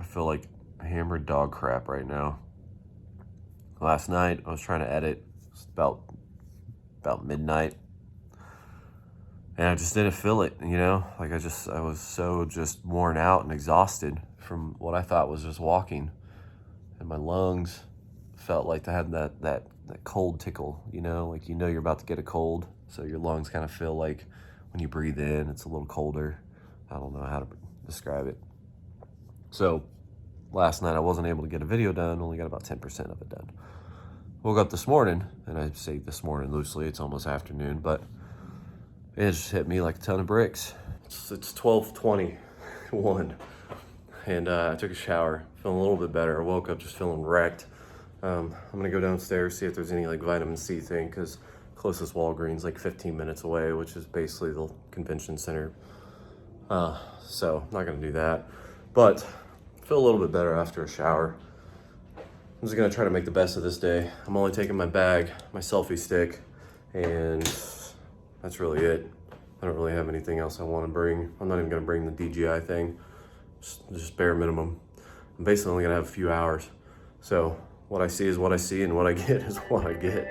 I feel like hammered dog crap right now. Last night I was trying to edit. It's about midnight, and I just didn't feel it. Like I was so just worn out and exhausted from what I thought was just walking, and my lungs felt like they had that cold tickle. Like you're about to get a cold, so your lungs kind of feel like when you breathe in, it's a little colder. I don't know how to describe it. So last night I wasn't able to get a video done, only got about 10% of it done. Woke up this morning, and I say this morning loosely, it's almost afternoon, but it just hit me like a ton of bricks. It's 12:21, and I took a shower, feeling a little bit better. I woke up just feeling wrecked. I'm gonna go downstairs, see if there's any like vitamin C thing, because closest Walgreens like 15 minutes away, which is basically the convention center. So I'm not gonna do that, but I feel a little bit better after a shower. I'm just gonna try to make the best of this day. I'm only taking my bag, my selfie stick, and that's really it. I don't really have anything else I want to bring. I'm not even gonna bring the DJI thing, just bare minimum. I'm basically only gonna have a few hours. So what I see is what I see, and what I get is what I get.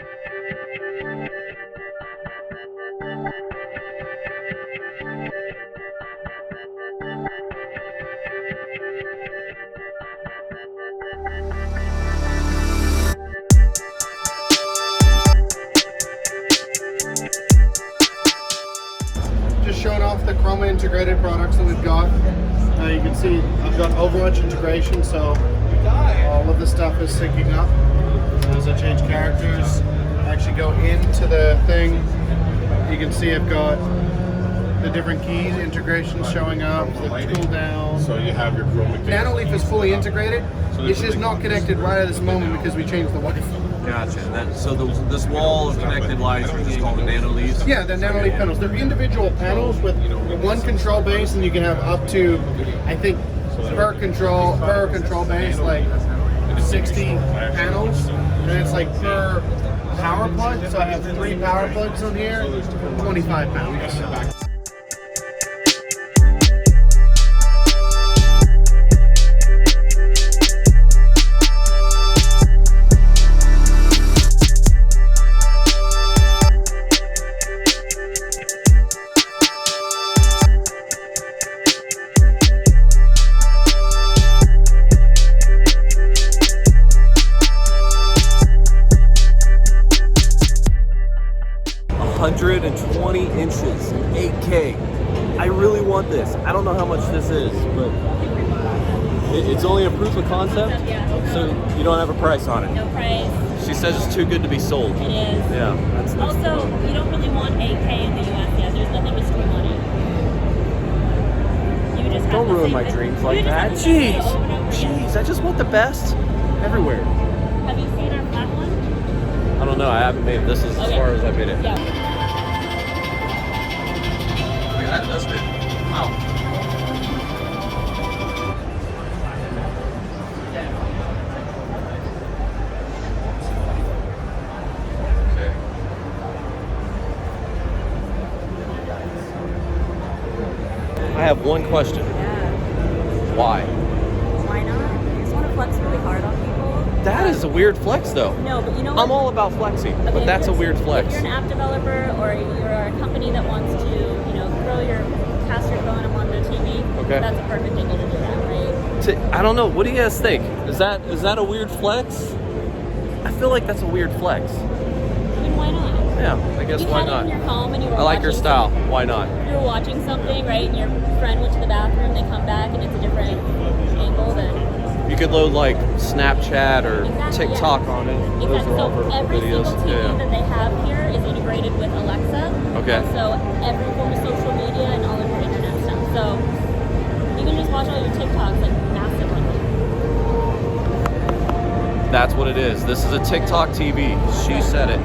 'Chroma integrated products that we've got. You can see I've got Overwatch integration, so all of the stuff is syncing up. As I change characters, I actually go into the thing. You can see I've got the different keys integrations showing up, the cooldown. So you have your Chroma. Nanoleaf is fully integrated. It's just not connected right at this moment because we changed the Wi-Fi. Gotcha. So this wall of connected lights is called the Nanoleafs? Yeah, the Nanoleaf panels. They're individual panels with one control base, and you can have up to, I think, per control base, like 60 panels, and it's like per power plug. So I have 3 power plugs on here, 25 pounds. 120 inches, 8K. I really want this. I don't know how much this is, but it's only a proof of concept, so you don't have a price on it. No price. She says it's too good to be sold. It is. Yeah. That's also, you don't really want 8K in the US yet. There's nothing to stream on it. You just have don't to ruin my that, dreams like that. Jeez. Jeez, I just want the best everywhere. Have you seen our flat one? I don't know. I haven't made it. This is as far as I made it. Yeah. That does it. Wow. Okay. I have one question. Yeah. Why? Why not? You just want to flex really hard on people? That is a weird flex, though. No, but you know what? I'm all about flexing, but that's a weird flex. If you're an app developer or you're a company that wants to, cast your phone up on the TV, okay, that's a perfect angle to do that, right? I don't know. What do you guys think? Is that a weird flex? I feel like that's a weird flex. I mean, why not? Yeah, I guess why not? You had it in your home and you were I like your style. Why not? You were watching something, right? And your friend went to the bathroom, they come back, and it's a different angle. Then you could load like Snapchat or TikTok on it. Those are all for every videos. single TV that they have here is integrated with Alexa. Okay. So every form of social media and all of your internet stuff. So you can just watch all your TikToks like massively. That's what it is. This is a TikTok TV. She said it.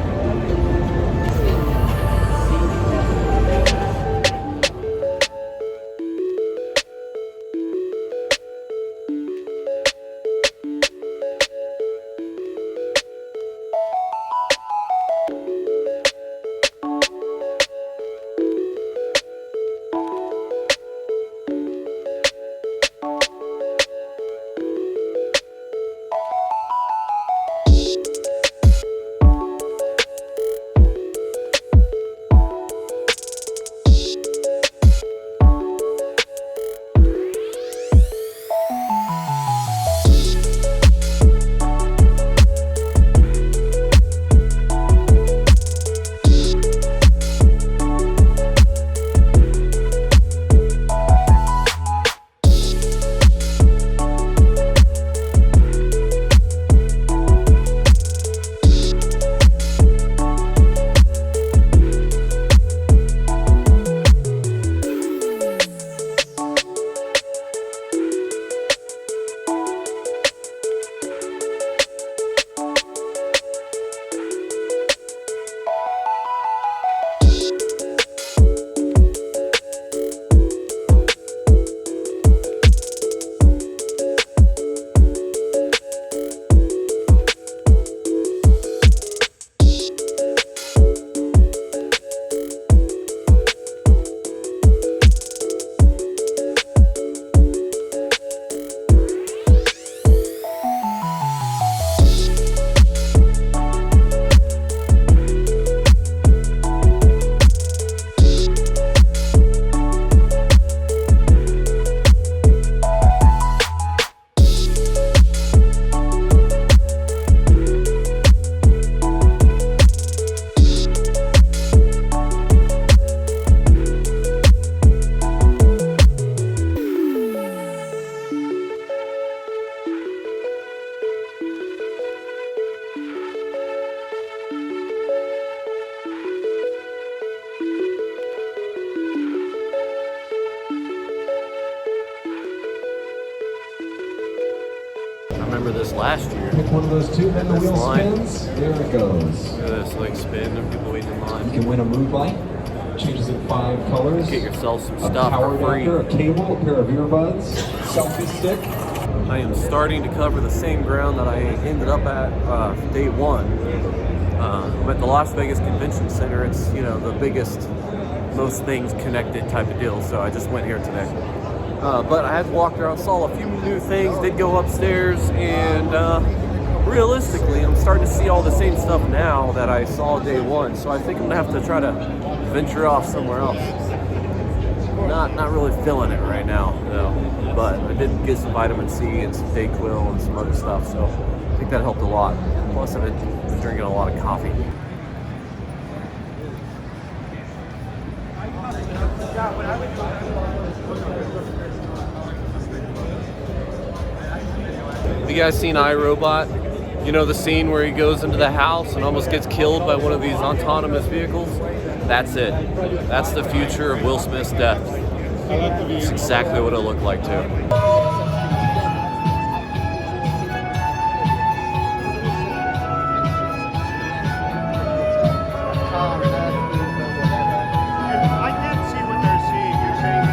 remember this last year. Pick one of those two, then the This wheel line. spins. There it goes. Look at this, like spin and people waiting in You line. can win a mood light. Changes in 5 colors. Get yourself some A stuff power for free. adapter, a cable, a pair of earbuds, selfie stick. I am starting to cover the same ground that I ended up at day one. I'm at the Las Vegas Convention Center. It's, you know, the biggest, most things connected type of deal. So I just went here today. But I had walked around, saw a few new things, did go upstairs, and realistically, I'm starting to see all the same stuff now that I saw day one. So I think I'm gonna have to try to venture off somewhere else. Not really feeling it right now, though. But I did get some vitamin C and some Dayquil and some other stuff, so I think that helped a lot. Plus, I've been drinking a lot of coffee. Have you guys seen iRobot? You know the scene where he goes into the house and almost gets killed by one of these autonomous vehicles? That's it. That's the future of Will Smith's death. It's exactly what it looked like too. I can't see what they're seeing. You're saying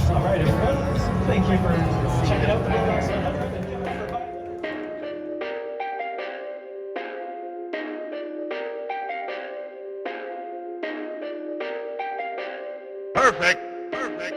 All right, everyone. Thank you for checking out the perfect. Perfect.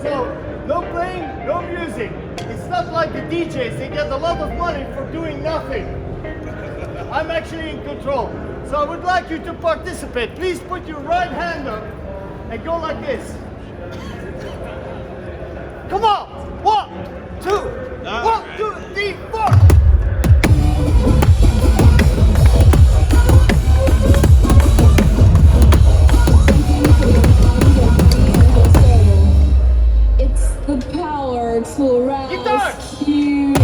So, no playing, no music. It's not like the DJs, they get a lot of money for doing nothing. I'm actually in control. So I would like you to participate. Please put your right hand up and go like this. Come on! 1, 2, 1, 2, 3, 4. It's the power to arouse Guitar! curiosity.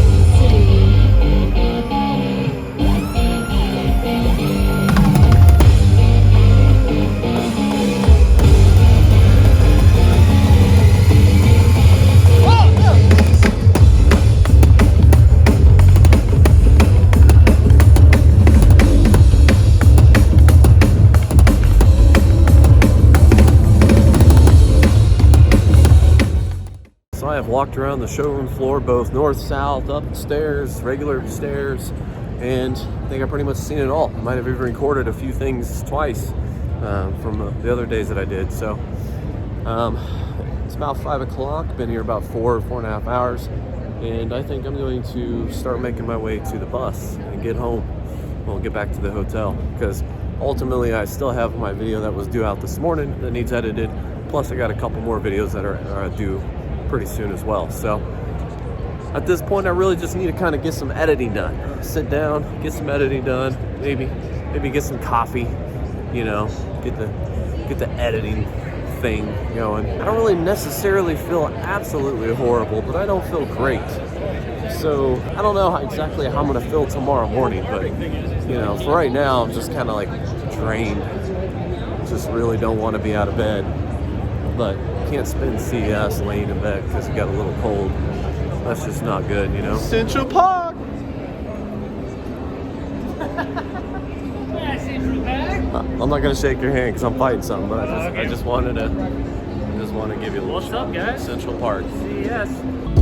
So I have walked around the showroom floor, both north, south, up stairs, regular stairs, and I think I've pretty much seen it all. I might have even recorded a few things twice from the other days that I did. So it's about 5 o'clock, been here about 4.5 hours, and I think I'm going to start making my way to the bus and get home. we'll get back to the hotel, because ultimately I still have my video that was due out this morning that needs edited. Plus I got a couple more videos that are due pretty soon as well. So at this point, I really just need to kind of get some editing done. Sit down, get some editing done, maybe get some coffee, you know, get the editing thing going. I don't really necessarily feel absolutely horrible, but I don't feel great. So I don't know exactly how I'm gonna feel tomorrow morning, but you know, for right now, I'm just kind of like drained. Just really don't want to be out of bed, but can't spend CES laying in bed because it got a little cold. That's just not good, you know. Central Park. I'm not gonna shake your hand because I'm fighting something, but I just wanted to give you a little What's up, guys? Central Park. CES.